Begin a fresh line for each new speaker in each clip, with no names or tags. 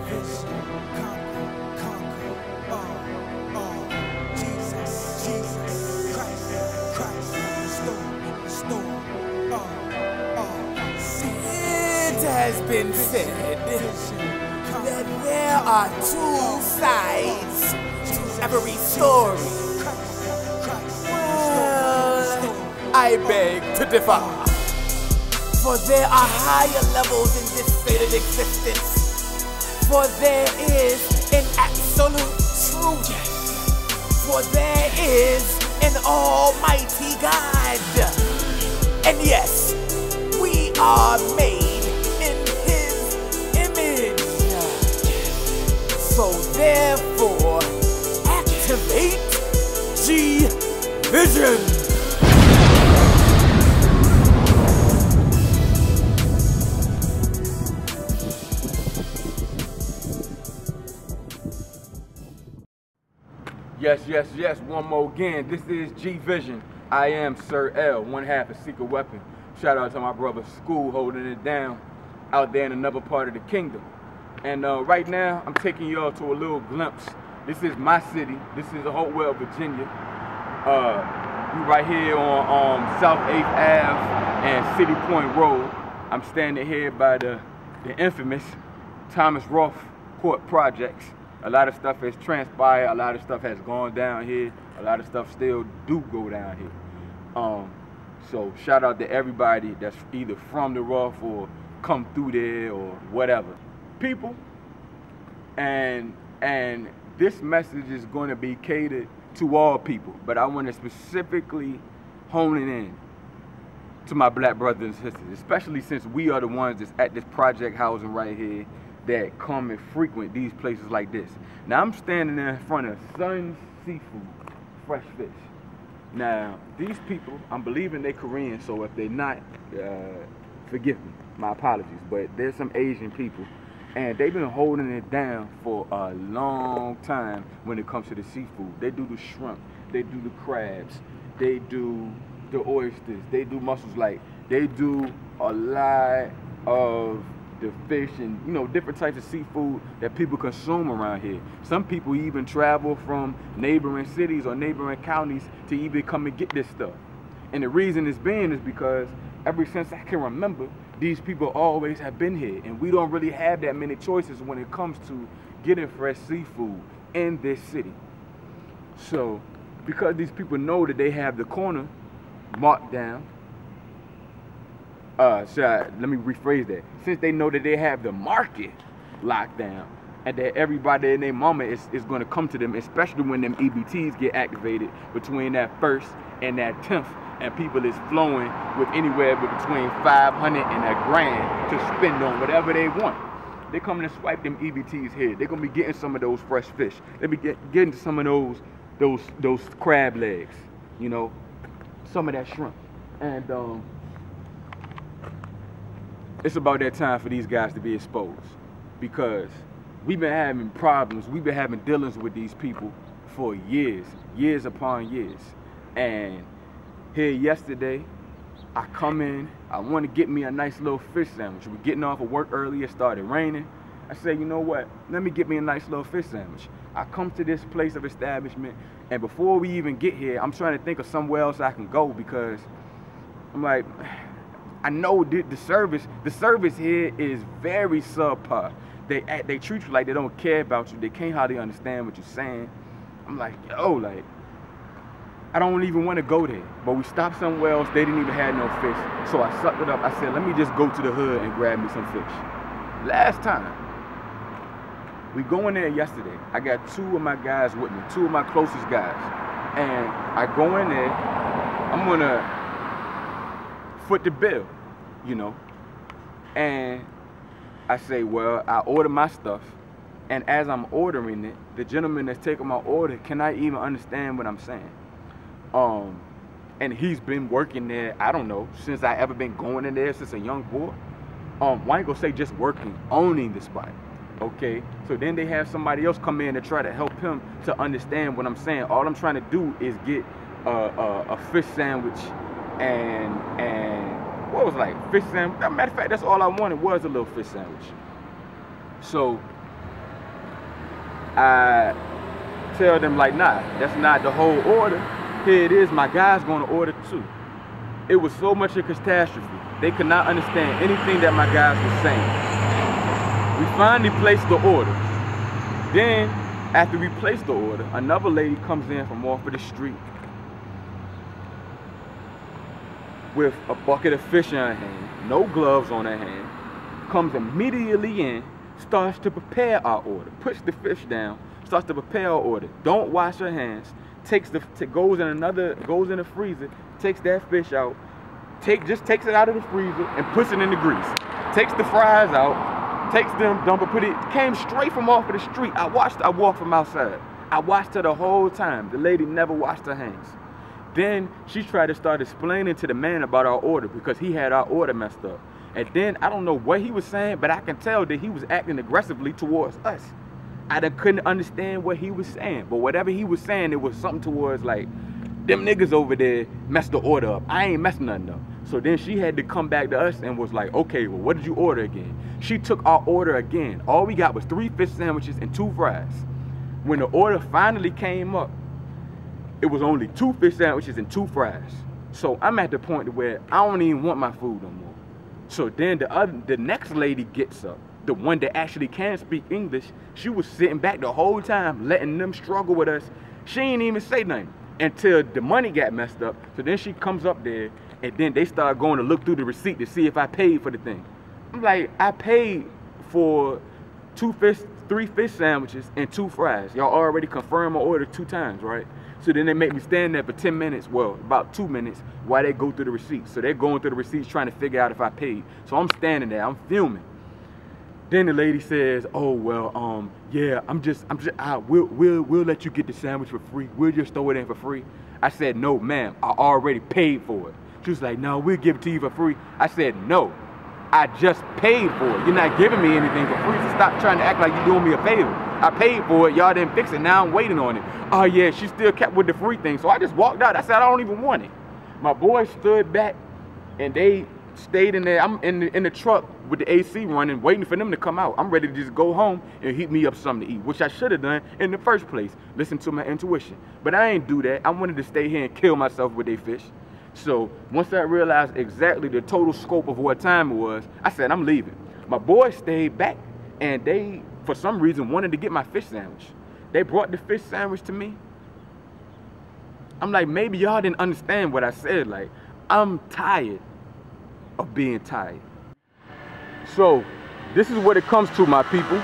It has been said that there are two sides to every story. Well, I beg to differ. For there are higher levels in this state of existence. For there is an absolute truth. For there is an almighty God. And yes, we are made in His image. So therefore, activate G-Vision.
Yes, one more again. This is G-Vision. I am Sir L, one half of Secret Weapon. Shout out to my brother School holding it down out there in another part of the kingdom. And right now, I'm taking y'all to a little glimpse. This is my city. This is Hopewell, Virginia. We right here on South 8th Ave and City Point Road. I'm standing here by the infamous Thomas Roth Court Projects. A lot of stuff has transpired, a lot of stuff has gone down here, a lot of stuff still do go down here. So shout out to everybody that's either from the Roth or come through there or whatever. People, and this message is going to be catered to all people, but I want to specifically hone it in to my black brothers and sisters, especially since we are the ones that's at this project housing right here that come and frequent these places like this. Now I'm standing in front of Sons Seafood, fresh fish. Now these people, I'm believing they're Korean, so if they're not, forgive me, my apologies, but there's some Asian people and they've been holding it down for a long time when it comes to the seafood. They do the shrimp, they do the crabs, they do the oysters, they do mussels, like they do a lot of the fish and, you know, different types of seafood that people consume around here. Some people even travel from neighboring cities or neighboring counties to even come and get this stuff. And the reason it's been is because ever since I can remember, these people always have been here, and we don't really have that many choices when it comes to getting fresh seafood in this city. So because these people know that they have the corner marked down, let me rephrase that. Since they know that they have the market locked down and that everybody and their mama is going to come to them, especially when them EBTs get activated between that 1st and that 10th, and people is flowing with anywhere between 500 and $1,000 to spend on whatever they want. They coming to swipe them EBTs here. They're going to be getting some of those fresh fish. They'll be getting some of those crab legs, you know, some of that shrimp. And it's about that time for these guys to be exposed, because we've been having problems, we've been having dealings with these people for years upon years. And here yesterday, I come in, I want to get me a nice little fish sandwich. We're getting off of work early, it started raining. I said, you know what, let me get me a nice little fish sandwich. I come to this place of establishment, and before we even get here, I'm trying to think of somewhere else I can go, because I'm like, I know the service here is very subpar. They treat you like they don't care about you. They can't hardly understand what you're saying. I'm like, yo, like, I don't even want to go there. But we stopped somewhere else. They didn't even have no fish. So I sucked it up. I said, let me just go to the hood and grab me some fish. Last time, we go in there yesterday. I got 2 of my guys with me, 2 of my closest guys. And I go in there, I'm going to foot the bill, you know, and I say, well, I order my stuff, and as I'm ordering it, the gentleman that's taking my order cannot even understand what I'm saying. And he's been working there, I don't know, since I ever been going in there since a young boy. Why ain't gonna say just working, owning the spot, okay? So then they have somebody else come in to try to help him to understand what I'm saying. All I'm trying to do is get a fish sandwich and what was it, like fish sandwich? As a matter of fact, that's all I wanted was a little fish sandwich. So I tell them like, nah, that's not the whole order. Here it is, my guy's gonna order too. It was so much a catastrophe. They could not understand anything that my guys were saying. We finally placed the order. Then, after we placed the order, another lady comes in from off of the street with a bucket of fish in her hand, no gloves on her hand, comes immediately in, starts to prepare our order, puts the fish down, starts to prepare our order, don't wash her hands, goes in the freezer, takes that fish out, just takes it out of the freezer and puts it in the grease. Takes the fries out, takes them, came straight from off of the street. I walked from outside. I watched her the whole time. The lady never washed her hands. Then she tried to start explaining to the man about our order because he had our order messed up. And then I don't know what he was saying, but I can tell that he was acting aggressively towards us. I couldn't understand what he was saying, but whatever he was saying, it was something towards like, them niggas over there messed the order up. I ain't messing nothing up. So then she had to come back to us and was like, okay, well, what did you order again? She took our order again. All we got was 3 fish sandwiches and 2 fries. When the order finally came up, it was only 2 fish sandwiches and 2 fries. So I'm at the point where I don't even want my food no more. So then the next lady gets up, the one that actually can speak English. She was sitting back the whole time, letting them struggle with us. She ain't even say nothing until the money got messed up. So then she comes up there, and then they start going to look through the receipt to see if I paid for the thing. I'm like, I paid for 3 fish sandwiches and 2 fries. Y'all already confirmed my order 2 times, right? So then they make me stand there for 10 minutes, well, about 2 minutes, while they go through the receipts. So they're going through the receipts trying to figure out if I paid. So I'm standing there, I'm filming. Then the lady says, oh, well, yeah, we'll let you get the sandwich for free. We'll just throw it in for free. I said, no, ma'am, I already paid for it. She was like, no, we'll give it to you for free. I said, no, I just paid for it. You're not giving me anything for free, so stop trying to act like you're doing me a favor. I paid for it, y'all didn't fix it, now I'm waiting on it. Oh yeah, she still kept with the free thing, so I just walked out. I said, I don't even want it. My boys stood back, and they stayed in there. I'm in the truck with the AC running, waiting for them to come out. I'm ready to just go home and heat me up something to eat, which I should have done in the first place. Listen to my intuition. But I ain't do that. I wanted to stay here and kill myself with their fish. So once I realized exactly the total scope of what time it was, I said, I'm leaving. My boys stayed back, and they, for some reason, wanted to get my fish sandwich. They brought the fish sandwich to me. I'm like, maybe y'all didn't understand what I said. Like, I'm tired of being tired. So this is what it comes to, my people.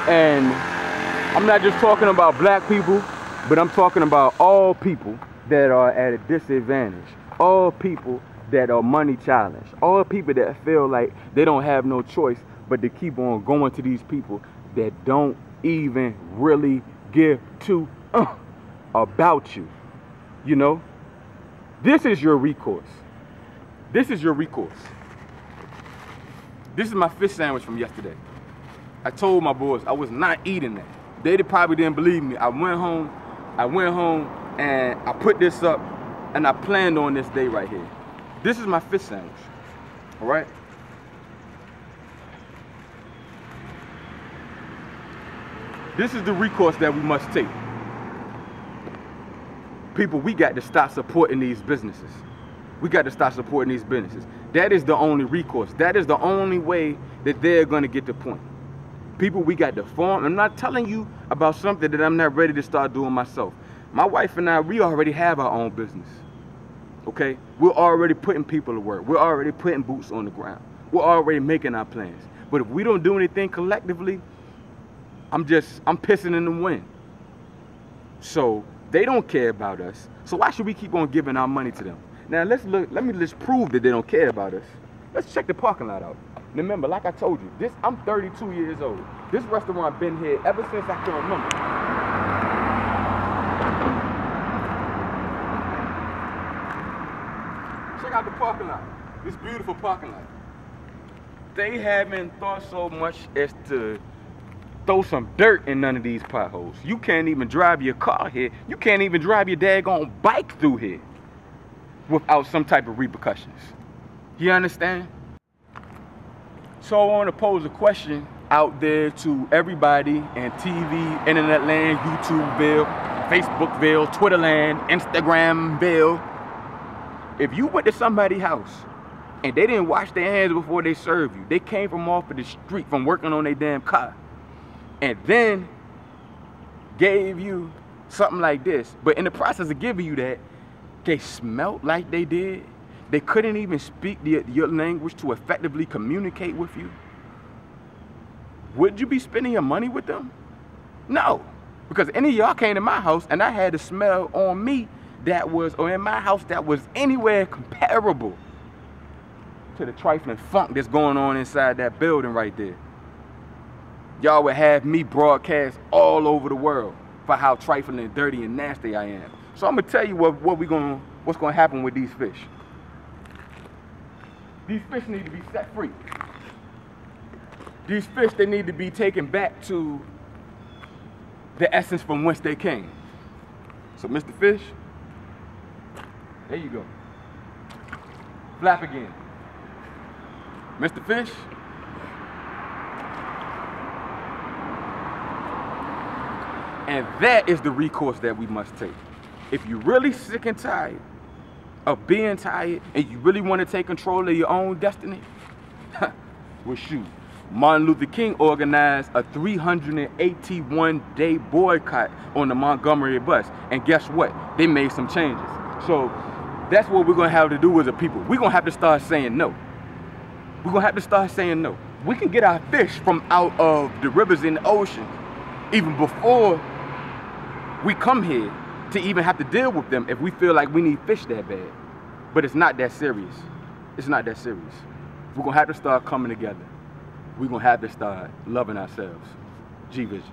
And I'm not just talking about black people, but I'm talking about all people that are at a disadvantage, all people that are money challenged, all people that feel like they don't have no choice but to keep on going to these people that don't even really give two about you. You know, this is your recourse. This is your recourse. This is my fish sandwich from yesterday. I told my boys I was not eating that. They probably didn't believe me. I went home and I put this up, and I planned on this day right here. This is my fish sandwich, all right? This is the recourse that we must take. People, we got to stop supporting these businesses. We got to stop supporting these businesses. That is the only recourse. That is the only way that they're going to get the point. People, we got to form. I'm not telling you about something that I'm not ready to start doing myself. My wife and I, we already have our own business. Okay? We're already putting people to work. We're already putting boots on the ground. We're already making our plans. But if we don't do anything collectively, I'm pissing in the wind. So they don't care about us. So why should we keep on giving our money to them? Now let me just prove that they don't care about us. Let's check the parking lot out. Remember, like I told you, I'm 32 years old. This restaurant been here ever since I can remember. Check out the parking lot. This beautiful parking lot. They haven't thought so much as to throw some dirt in none of these potholes. You can't even drive your car here. You can't even drive your daggone bike through here without some type of repercussions. You understand? So I want to pose a question out there to everybody and TV, internet land, YouTubeville, Facebookville, Twitterland, Instagramville. If you went to somebody's house and they didn't wash their hands before they served you, they came from off of the street from working on their damn car, and then gave you something like this, but in the process of giving you that, they smelled like they did, they couldn't even speak your language to effectively communicate with you, would you be spending your money with them? No, because any of y'all came to my house and I had a smell on me that was, or in my house that was anywhere comparable to the trifling funk that's going on inside that building right there. Y'all would have me broadcast all over the world for how trifling and dirty and nasty I am. So I'm gonna tell you what's gonna happen with these fish. These fish need to be set free. These fish, they need to be taken back to the essence from whence they came. So Mr. Fish, there you go. Flap again. Mr. Fish. And that is the recourse that we must take. If you're really sick and tired of being tired and you really want to take control of your own destiny, well, shoot. Martin Luther King organized a 381-day boycott on the Montgomery bus. And guess what? They made some changes. So that's what we're going to have to do as a people. We're going to have to start saying no. We're going to have to start saying no. We can get our fish from out of the rivers and the ocean even before we come here to even have to deal with them if we feel like we need fish that bad. But it's not that serious. It's not that serious. We're going to have to start coming together. We're going to have to start loving ourselves. G-Vision.